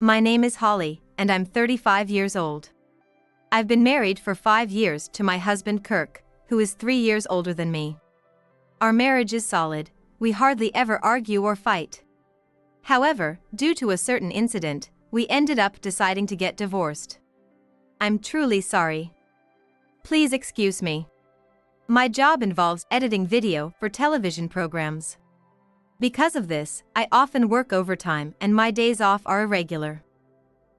My name is Holly, and I'm 35 years old. I've been married for 5 years to my husband Kirk, who is 3 years older than me. Our marriage is solid, we hardly ever argue or fight. However, due to a certain incident, we ended up deciding to get divorced. I'm truly sorry. Please excuse me. My job involves editing video for television programs. Because of this, I often work overtime and my days off are irregular.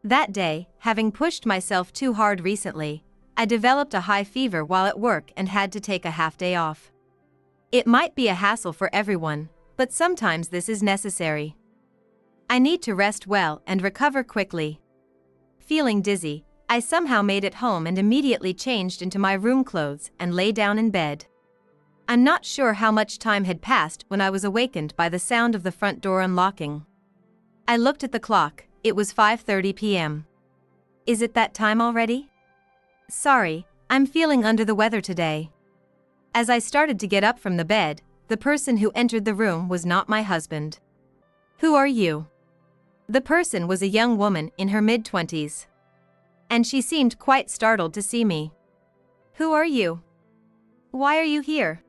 That day, having pushed myself too hard recently, I developed a high fever while at work and had to take a half day off. It might be a hassle for everyone, but sometimes this is necessary. I need to rest well and recover quickly. Feeling dizzy, I somehow made it home and immediately changed into my room clothes and lay down in bed. I'm not sure how much time had passed when I was awakened by the sound of the front door unlocking. I looked at the clock, it was 5:30 p.m. Is it that time already? Sorry, I'm feeling under the weather today. As I started to get up from the bed, the person who entered the room was not my husband. Who are you? The person was a young woman in her mid-20s. And she seemed quite startled to see me. Who are you? Why are you here?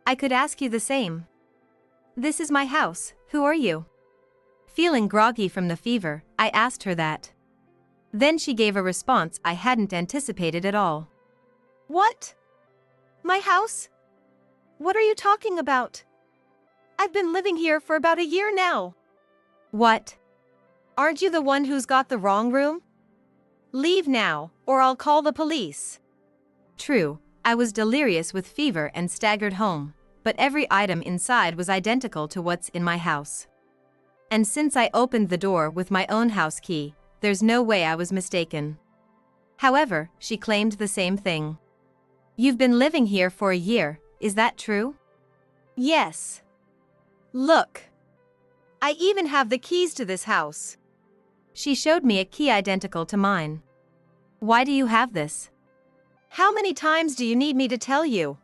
I could ask you the same. This is my house, who are you? Feeling groggy from the fever, I asked her that. Then she gave a response I hadn't anticipated at all. What? My house? What are you talking about? I've been living here for about a year now. What? Aren't you the one who's got the wrong room? Leave now, or I'll call the police. True, I was delirious with fever and staggered home, but every item inside was identical to what's in my house. And since I opened the door with my own house key, there's no way I was mistaken. However, she claimed the same thing. You've been living here for a year, is that true? Yes. Look. I even have the keys to this house. She showed me a key identical to mine. Why do you have this? How many times do you need me to tell you?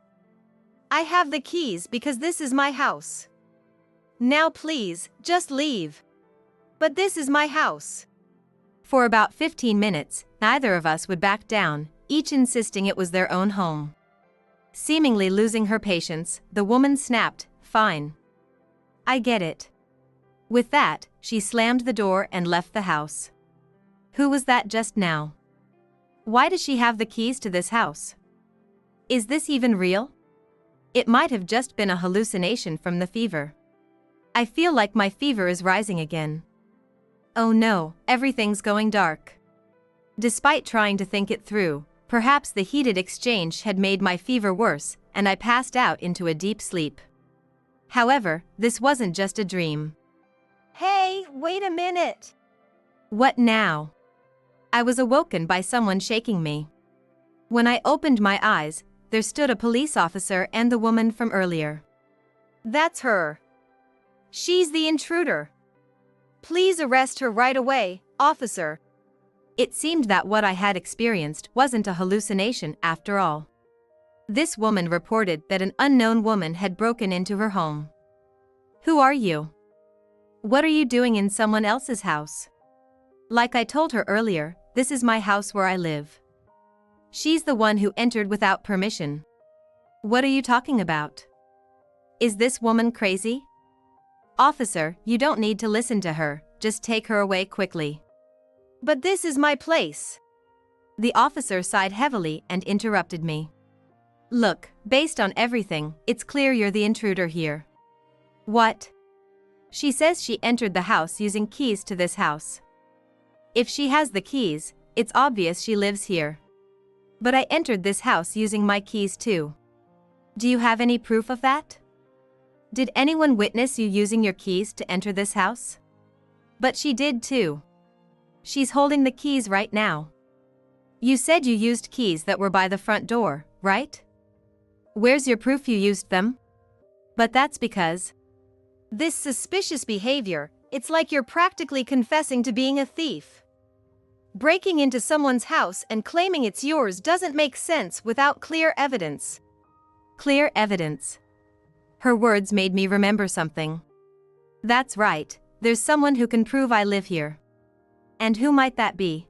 I have the keys because this is my house. Now please, just leave. But this is my house. For about 15 minutes, neither of us would back down, each insisting it was their own home. Seemingly losing her patience, the woman snapped, "Fine. I get it." With that, she slammed the door and left the house. Who was that just now? Why does she have the keys to this house? Is this even real? It might have just been a hallucination from the fever. I feel like my fever is rising again. Oh no, everything's going dark. Despite trying to think it through, perhaps the heated exchange had made my fever worse, and I passed out into a deep sleep. However, this wasn't just a dream. Hey, wait a minute. What now? I was awoken by someone shaking me. When I opened my eyes, there stood a police officer and the woman from earlier. That's her. She's the intruder. Please arrest her right away, officer. It seemed that what I had experienced wasn't a hallucination after all. This woman reported that an unknown woman had broken into her home. Who are you? What are you doing in someone else's house? Like I told her earlier, this is my house where I live. She's the one who entered without permission. What are you talking about? Is this woman crazy? Officer, you don't need to listen to her, just take her away quickly. But this is my place. The officer sighed heavily and interrupted me. Look, based on everything, it's clear you're the intruder here. What? She says she entered the house using keys to this house. If she has the keys, it's obvious she lives here. But I entered this house using my keys too. Do you have any proof of that? Did anyone witness you using your keys to enter this house? But she did too. She's holding the keys right now. You said you used keys that were by the front door, right? Where's your proof you used them? But that's because... This suspicious behavior, it's like you're practically confessing to being a thief. Breaking into someone's house and claiming it's yours doesn't make sense without clear evidence. Clear evidence. Her words made me remember something. That's right, there's someone who can prove I live here. And who might that be?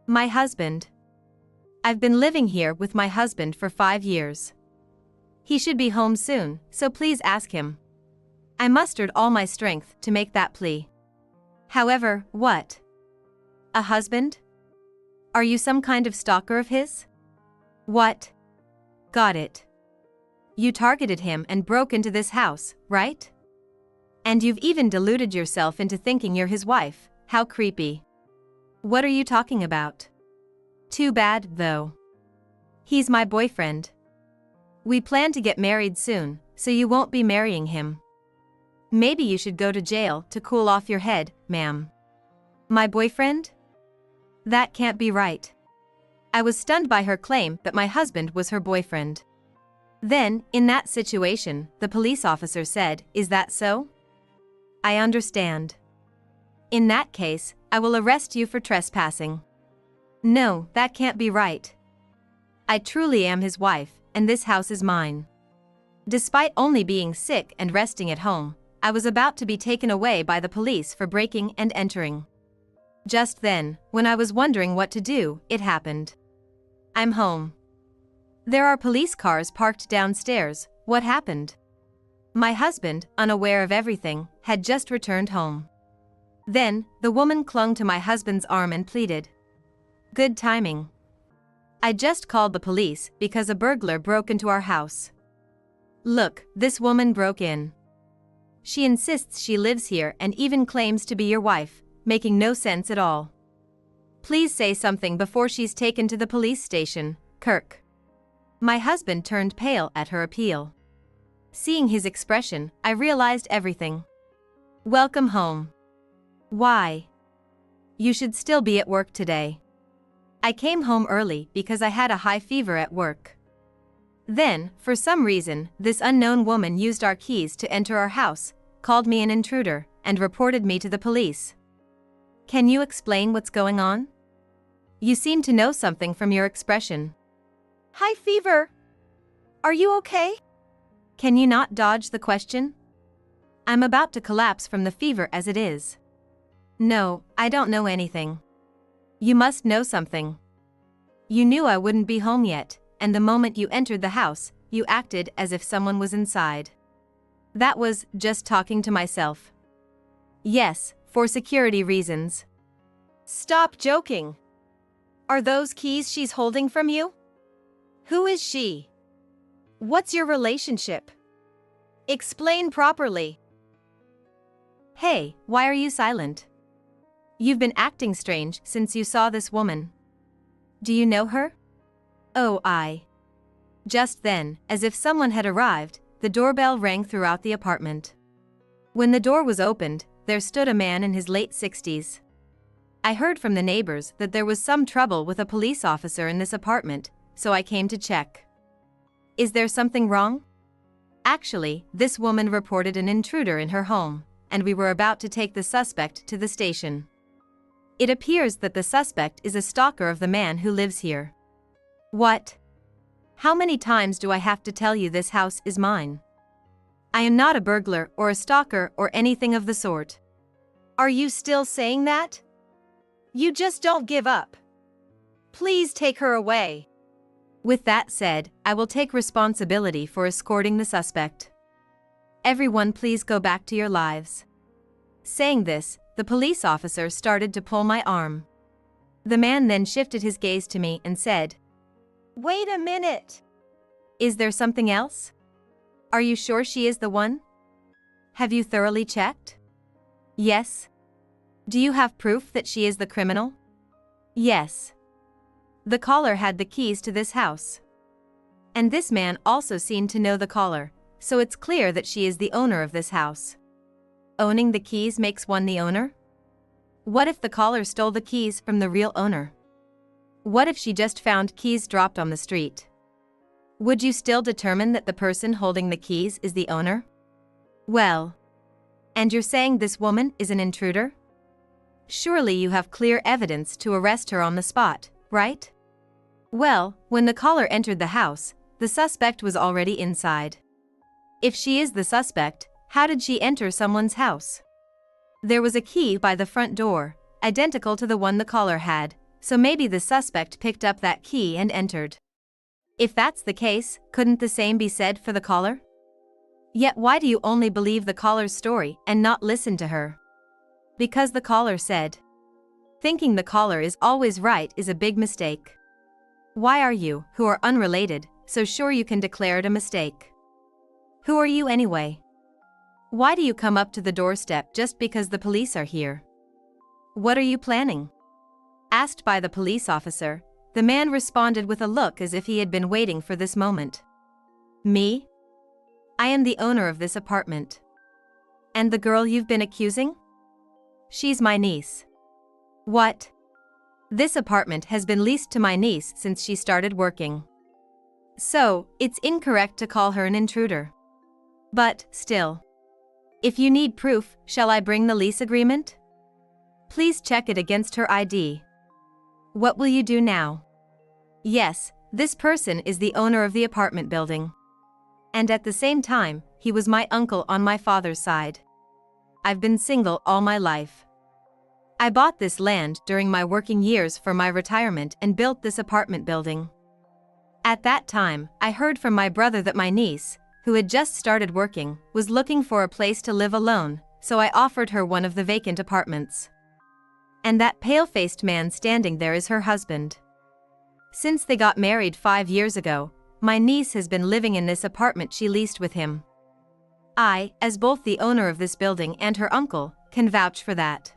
My husband. I've been living here with my husband for 5 years. He should be home soon, so please ask him. I mustered all my strength to make that plea. However, what? A husband? Are you some kind of stalker of his? What? Got it. You targeted him and broke into this house, right? And you've even deluded yourself into thinking you're his wife. How creepy. What are you talking about? Too bad, though. He's my boyfriend. We plan to get married soon, so you won't be marrying him. Maybe you should go to jail to cool off your head, ma'am. My boyfriend? That can't be right. I was stunned by her claim that my husband was her boyfriend. Then, in that situation, the police officer said, "Is that so?" I understand. In that case, I will arrest you for trespassing. No, that can't be right. I truly am his wife, and this house is mine. Despite only being sick and resting at home, I was about to be taken away by the police for breaking and entering. Just then, when I was wondering what to do, it happened. I'm home. There are police cars parked downstairs. What happened? My husband, unaware of everything, had just returned home. Then, the woman clung to my husband's arm and pleaded. Good timing. I just called the police because a burglar broke into our house. Look, this woman broke in. She insists she lives here and even claims to be your wife, making no sense at all. Please say something before she's taken to the police station, Kirk. My husband turned pale at her appeal. Seeing his expression, I realized everything. Welcome home. Why? You should still be at work today. I came home early because I had a high fever at work. Then, for some reason, this unknown woman used our keys to enter our house, called me an intruder, and reported me to the police. Can you explain what's going on? You seem to know something from your expression. High fever. Are you okay? Can you not dodge the question? I'm about to collapse from the fever as it is. No, I don't know anything. You must know something. You knew I wouldn't be home yet, and the moment you entered the house, you acted as if someone was inside. That was just talking to myself. Yes, for security reasons. Stop joking. Are those keys she's holding from you? Who is she? What's your relationship? Explain properly. Hey, why are you silent? You've been acting strange since you saw this woman. Do you know her? Oh, I. Just then, as if someone had arrived, the doorbell rang throughout the apartment. When the door was opened, there stood a man in his late 60s. I heard from the neighbors that there was some trouble with a police officer in this apartment, so I came to check. Is there something wrong? Actually, this woman reported an intruder in her home, and we were about to take the suspect to the station. It appears that the suspect is a stalker of the man who lives here. What? How many times do I have to tell you this house is mine? I am not a burglar or a stalker or anything of the sort. Are you still saying that? You just don't give up. Please take her away. With that said, I will take responsibility for escorting the suspect. Everyone please go back to your lives. Saying this, the police officer started to pull my arm. The man then shifted his gaze to me and said, Wait a minute. Is there something else? Are you sure she is the one? Have you thoroughly checked? Yes. Do you have proof that she is the criminal? Yes. The caller had the keys to this house. And this man also seemed to know the caller, so it's clear that she is the owner of this house. Owning the keys makes one the owner? What if the caller stole the keys from the real owner? What if she just found keys dropped on the street? Would you still determine that the person holding the keys is the owner? Well. And you're saying this woman is an intruder? Surely you have clear evidence to arrest her on the spot, right? Well, when the caller entered the house, the suspect was already inside. If she is the suspect, how did she enter someone's house? There was a key by the front door, identical to the one the caller had, so maybe the suspect picked up that key and entered. If that's the case, couldn't the same be said for the caller? Yet why do you only believe the caller's story and not listen to her? Because the caller said. Thinking the caller is always right is a big mistake. Why are you, who are unrelated, so sure you can declare it a mistake? Who are you anyway? Why do you come up to the doorstep just because the police are here? What are you planning? Asked by the police officer, the man responded with a look as if he had been waiting for this moment. Me? I am the owner of this apartment. And the girl you've been accusing? She's my niece. What? This apartment has been leased to my niece since she started working. So, it's incorrect to call her an intruder. But, still. If you need proof, shall I bring the lease agreement? Please check it against her ID. What will you do now? Yes, this person is the owner of the apartment building. And at the same time, he was my uncle on my father's side. I've been single all my life. I bought this land during my working years for my retirement and built this apartment building. At that time, I heard from my brother that my niece, who had just started working, was looking for a place to live alone, so I offered her one of the vacant apartments. And that pale-faced man standing there is her husband. Since they got married 5 years ago, my niece has been living in this apartment she leased with him. I, as both the owner of this building and her uncle, can vouch for that.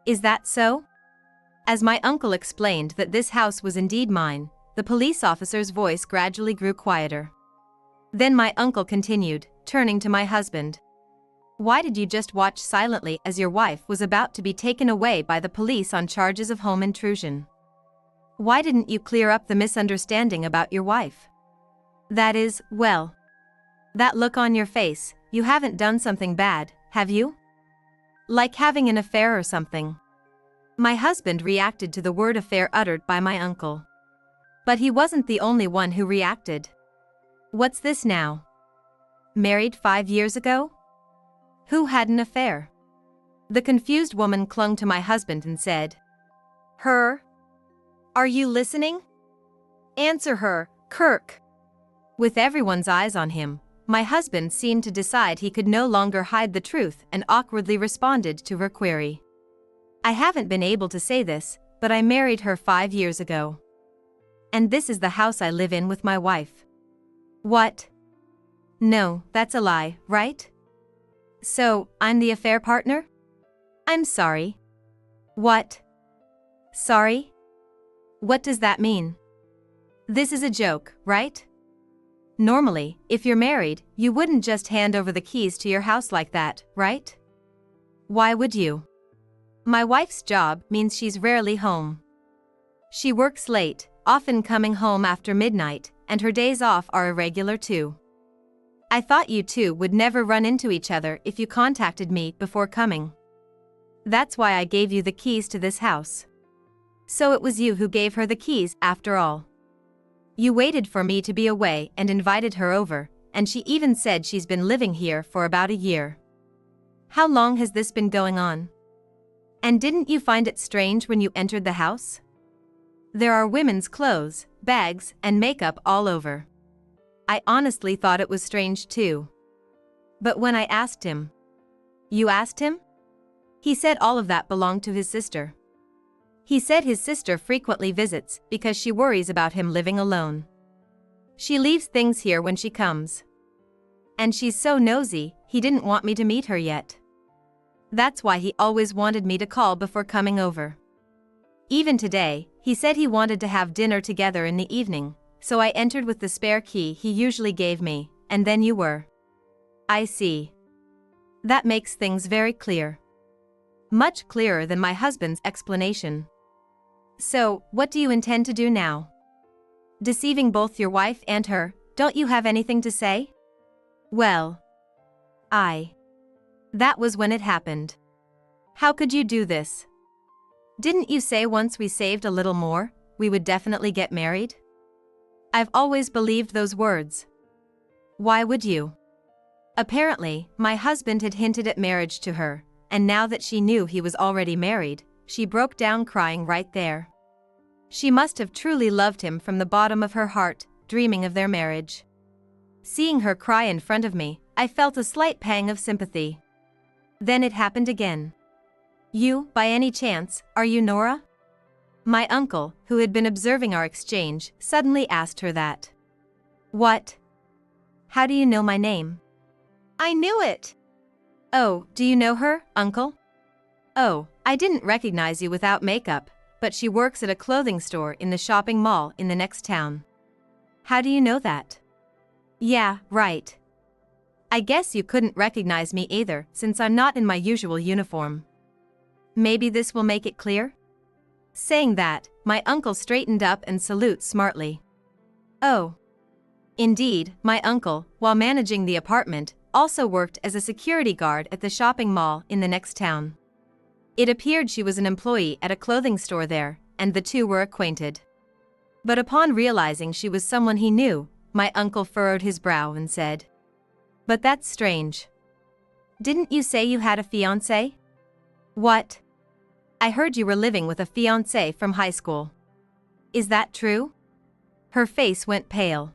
Is that so? As my uncle explained that this house was indeed mine, the police officer's voice gradually grew quieter. Then my uncle continued, turning to my husband. Why did you just watch silently as your wife was about to be taken away by the police on charges of home intrusion? Why didn't you clear up the misunderstanding about your wife? That is, well, that look on your face, you haven't done something bad, have you? Like having an affair or something. My husband reacted to the word affair uttered by my uncle. But he wasn't the only one who reacted. What's this now? Married 5 years ago? Who had an affair? The confused woman clung to my husband and said, Her? Are you listening? Answer her, Kirk. With everyone's eyes on him, my husband seemed to decide he could no longer hide the truth and awkwardly responded to her query. I haven't been able to say this, but I married her 5 years ago. And this is the house I live in with my wife. What? No, that's a lie, right? So, I'm the affair partner? I'm sorry. What? Sorry? What does that mean? This is a joke, right? Normally, if you're married, you wouldn't just hand over the keys to your house like that, right? Why would you? My wife's job means she's rarely home. She works late, often coming home after midnight, and her days off are irregular too. I thought you two would never run into each other if you contacted me before coming. That's why I gave you the keys to this house. So it was you who gave her the keys after all. You waited for me to be away and invited her over, and she even said she's been living here for about a year. How long has this been going on? And didn't you find it strange when you entered the house? There are women's clothes, bags, and makeup all over. I honestly thought it was strange too. But when I asked him, You asked him? He said all of that belonged to his sister. He said his sister frequently visits because she worries about him living alone. She leaves things here when she comes. And she's so nosy, he didn't want me to meet her yet. That's why he always wanted me to call before coming over. Even today, he said he wanted to have dinner together in the evening, so I entered with the spare key he usually gave me, and then you were. I see. That makes things very clear. Much clearer than my husband's explanation. So, what do you intend to do now? Deceiving both your wife and her, don't you have anything to say? Well, that was when it happened. How could you do this? Didn't you say once we saved a little more, we would definitely get married? I've always believed those words. Why would you? Apparently, my husband had hinted at marriage to her, and now that she knew he was already married, she broke down crying right there. She must have truly loved him from the bottom of her heart, dreaming of their marriage. Seeing her cry in front of me, I felt a slight pang of sympathy. Then it happened again. You, by any chance, are you Nora? My uncle, who had been observing our exchange, suddenly asked her that. What? How do you know my name? I knew it. Oh, do you know her, uncle? Oh, I didn't recognize you without makeup, but she works at a clothing store in the shopping mall in the next town. How do you know that? Yeah, right. I guess you couldn't recognize me either, since I'm not in my usual uniform. Maybe this will make it clear? Saying that, my uncle straightened up and salutes smartly. Oh. Indeed, my uncle, while managing the apartment, also worked as a security guard at the shopping mall in the next town. It appeared she was an employee at a clothing store there, and the two were acquainted. But upon realizing she was someone he knew, my uncle furrowed his brow and said, "But that's strange. Didn't you say you had a fiancé?" What? I heard you were living with a fiancé from high school. Is that true? Her face went pale.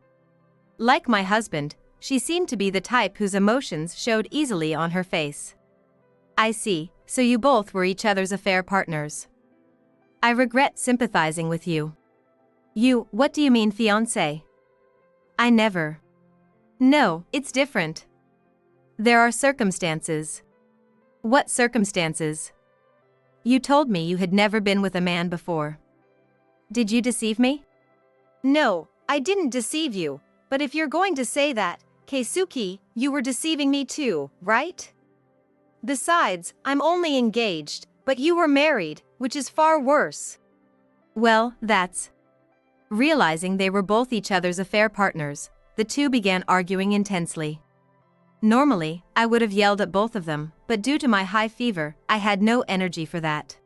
Like my husband, she seemed to be the type whose emotions showed easily on her face. I see, so you both were each other's affair partners. I regret sympathizing with you. What do you mean fiancé? I never. No, it's different. There are circumstances. What circumstances? You told me you had never been with a man before. Did you deceive me? No, I didn't deceive you, but if you're going to say that, Keisuke, you were deceiving me too, right? Besides, I'm only engaged, but you were married, which is far worse. Well, that's... Realizing they were both each other's affair partners, the two began arguing intensely. Normally, I would have yelled at both of them, but due to my high fever, I had no energy for that.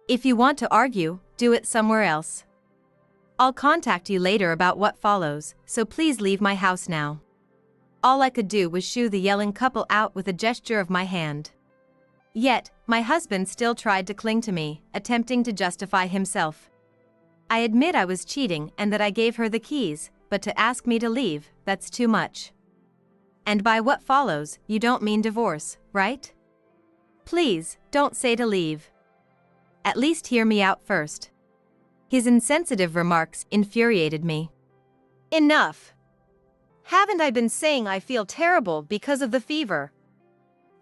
If you want to argue, do it somewhere else. I'll contact you later about what follows, so please leave my house now. All I could do was shoo the yelling couple out with a gesture of my hand. Yet, my husband still tried to cling to me, attempting to justify himself. I admit I was cheating and that I gave her the keys, but to ask me to leave, that's too much. And by what follows, you don't mean divorce, right? Please, don't say to leave. At least hear me out first. His insensitive remarks infuriated me. Enough. Haven't I been saying I feel terrible because of the fever?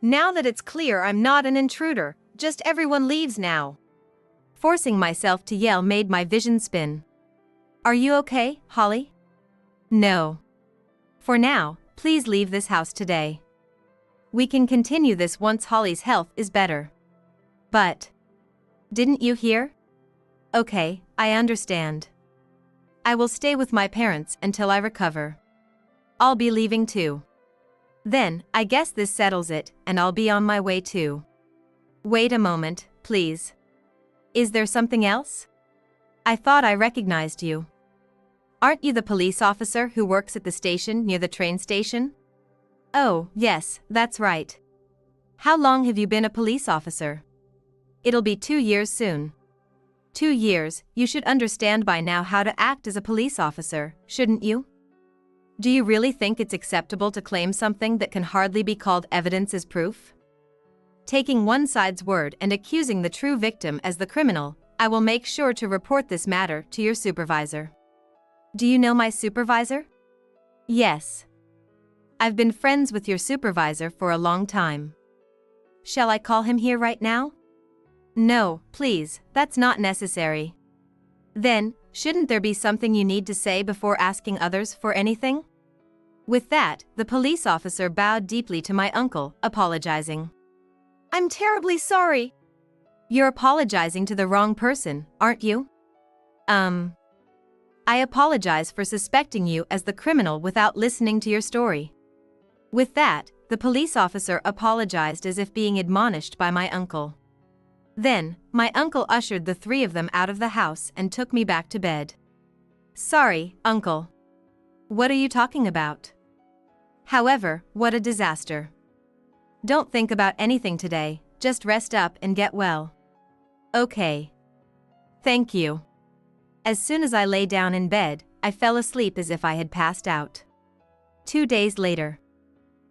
Now that it's clear I'm not an intruder, just everyone leaves now. Forcing myself to yell made my vision spin. Are you okay, Holly? No. For now, please leave this house today. We can continue this once Holly's health is better. But... Didn't you hear? Okay, I understand. I will stay with my parents until I recover. I'll be leaving too. Then, I guess this settles it, and I'll be on my way too. Wait a moment, please. Is there something else? I thought I recognized you. Aren't you the police officer who works at the station near the train station? Oh, yes, that's right. How long have you been a police officer? It'll be 2 years soon. 2 years, you should understand by now how to act as a police officer, shouldn't you? Do you really think it's acceptable to claim something that can hardly be called evidence as proof? Taking one side's word and accusing the true victim as the criminal, I will make sure to report this matter to your supervisor. Do you know my supervisor? Yes. I've been friends with your supervisor for a long time. Shall I call him here right now? No, please, that's not necessary. Then, shouldn't there be something you need to say before asking others for anything? With that, the police officer bowed deeply to my uncle, apologizing. I'm terribly sorry. You're apologizing to the wrong person, aren't you? I apologize for suspecting you as the criminal without listening to your story. With that, the police officer apologized as if being admonished by my uncle. Then, my uncle ushered the three of them out of the house and took me back to bed. Sorry, uncle. What are you talking about? However, what a disaster. Don't think about anything today, just rest up and get well. Okay. Thank you. As soon as I lay down in bed, I fell asleep as if I had passed out. 2 days later.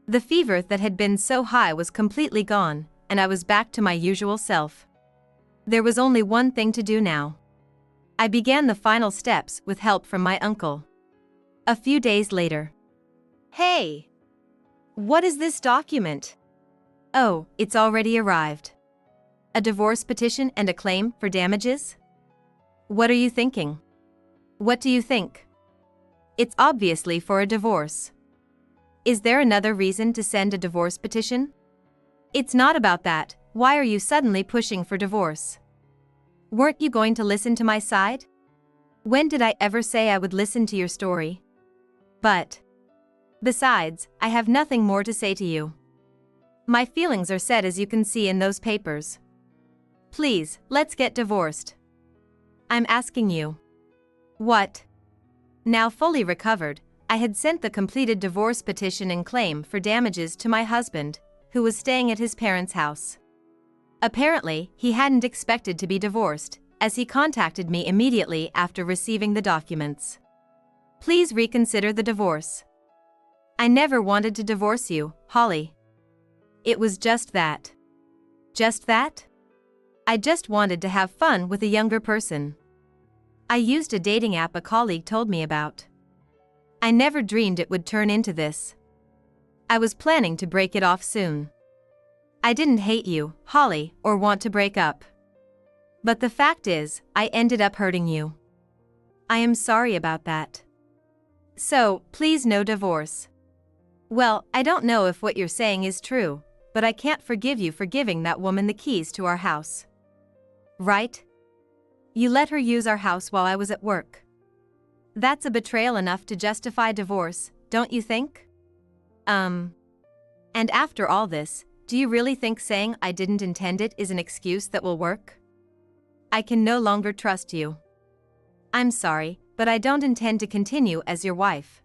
The fever that had been so high was completely gone, and I was back to my usual self. There was only one thing to do now. I began the final steps with help from my uncle. A few days later. Hey! What is this document? Oh, it's already arrived. A divorce petition and a claim for damages? What are you thinking? What do you think? It's obviously for a divorce. Is there another reason to send a divorce petition? It's not about that. Why are you suddenly pushing for divorce? Weren't you going to listen to my side? When did I ever say I would listen to your story? But besides, I have nothing more to say to you. My feelings are set as you can see in those papers. Please, let's get divorced. I'm asking you. What? Now fully recovered, I had sent the completed divorce petition and claim for damages to my husband, who was staying at his parents' house. Apparently, he hadn't expected to be divorced, as he contacted me immediately after receiving the documents. Please reconsider the divorce. I never wanted to divorce you, Holly. It was just that. Just that? I just wanted to have fun with a younger person. I used a dating app a colleague told me about. I never dreamed it would turn into this. I was planning to break it off soon. I didn't hate you, Holly, or want to break up. But the fact is, I ended up hurting you. I am sorry about that. So, please no divorce. Well, I don't know if what you're saying is true, but I can't forgive you for giving that woman the keys to our house. Right? You let her use our house while I was at work. That's a betrayal enough to justify divorce, don't you think? And after all this, do you really think saying I didn't intend it is an excuse that will work? I can no longer trust you. I'm sorry, but I don't intend to continue as your wife.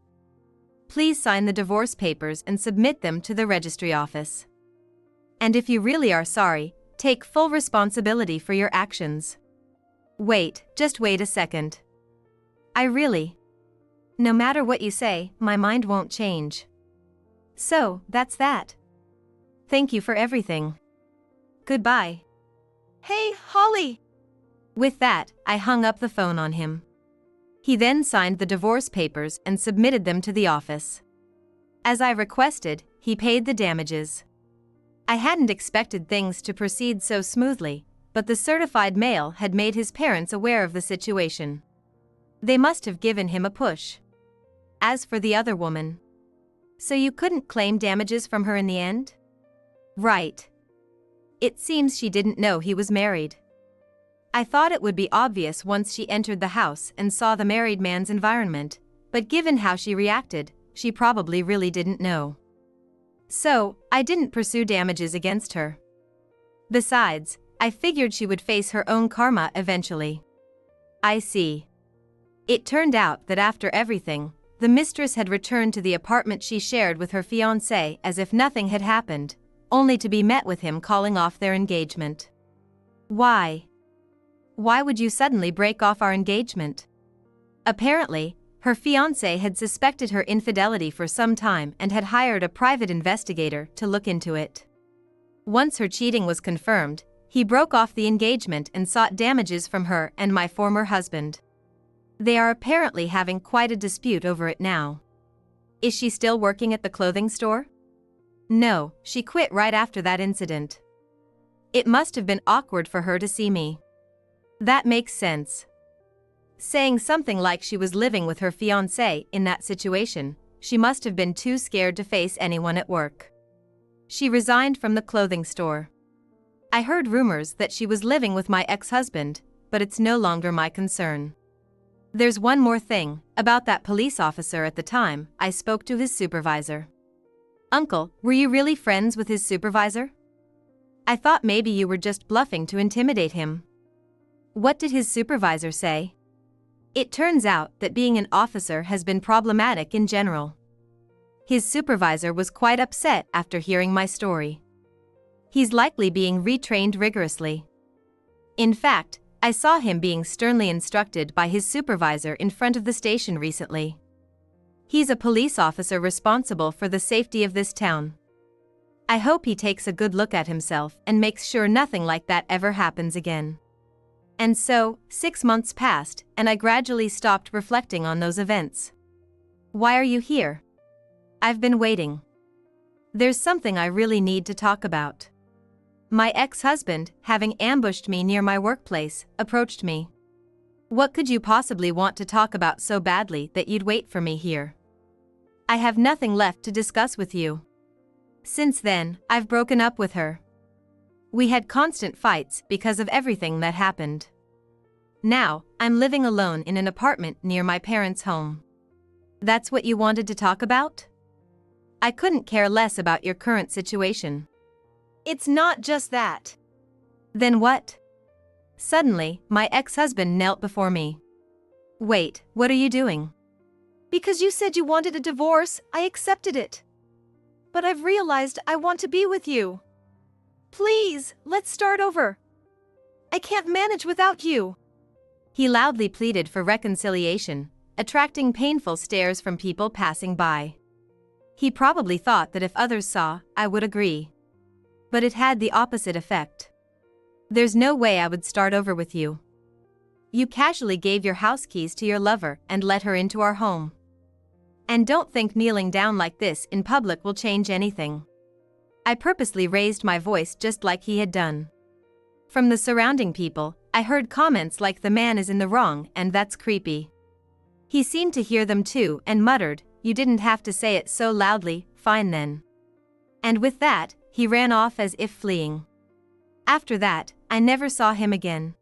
Please sign the divorce papers and submit them to the registry office. And if you really are sorry, take full responsibility for your actions. Wait, just wait a second. No matter what you say, my mind won't change. So, that's that. Thank you for everything. Goodbye. Hey, Holly! With that, I hung up the phone on him. He then signed the divorce papers and submitted them to the office. As I requested, he paid the damages. I hadn't expected things to proceed so smoothly, but the certified mail had made his parents aware of the situation. They must have given him a push. As for the other woman. So you couldn't claim damages from her in the end? Right. It seems she didn't know he was married. I thought it would be obvious once she entered the house and saw the married man's environment, but given how she reacted, she probably really didn't know. So, I didn't pursue damages against her. Besides, I figured she would face her own karma eventually. I see. It turned out that after everything, the mistress had returned to the apartment she shared with her fiancé as if nothing had happened, only to be met with him calling off their engagement. Why? Why would you suddenly break off our engagement? Apparently, her fiancé had suspected her infidelity for some time and had hired a private investigator to look into it. Once her cheating was confirmed, he broke off the engagement and sought damages from her and my former husband. They are apparently having quite a dispute over it now. Is she still working at the clothing store? No, she quit right after that incident. It must have been awkward for her to see me. That makes sense. Saying something like she was living with her fiancé in that situation, she must have been too scared to face anyone at work. She resigned from the clothing store. I heard rumors that she was living with my ex-husband, but it's no longer my concern. There's one more thing, about that police officer at the time, I spoke to his supervisor. Uncle, were you really friends with his supervisor? I thought maybe you were just bluffing to intimidate him. What did his supervisor say? It turns out that being an officer has been problematic in general. His supervisor was quite upset after hearing my story. He's likely being retrained rigorously. In fact, I saw him being sternly instructed by his supervisor in front of the station recently. He's a police officer responsible for the safety of this town. I hope he takes a good look at himself and makes sure nothing like that ever happens again. And so, 6 months passed, and I gradually stopped reflecting on those events. Why are you here? I've been waiting. There's something I really need to talk about. My ex-husband, having ambushed me near my workplace, approached me. What could you possibly want to talk about so badly that you'd wait for me here? I have nothing left to discuss with you. Since then, I've broken up with her. We had constant fights because of everything that happened. Now, I'm living alone in an apartment near my parents' home. That's what you wanted to talk about? I couldn't care less about your current situation. It's not just that. Then what? Suddenly, my ex-husband knelt before me. Wait, what are you doing? Because you said you wanted a divorce, I accepted it. But I've realized I want to be with you. Please, let's start over. I can't manage without you. He loudly pleaded for reconciliation, attracting painful stares from people passing by. He probably thought that if others saw, I would agree. But it had the opposite effect. There's no way I would start over with you. You casually gave your house keys to your lover and let her into our home. And don't think kneeling down like this in public will change anything. I purposely raised my voice just like he had done. From the surrounding people, I heard comments like the man is in the wrong and that's creepy. He seemed to hear them too and muttered, "You didn't have to say it so loudly, fine then." And with that, he ran off as if fleeing. After that, I never saw him again.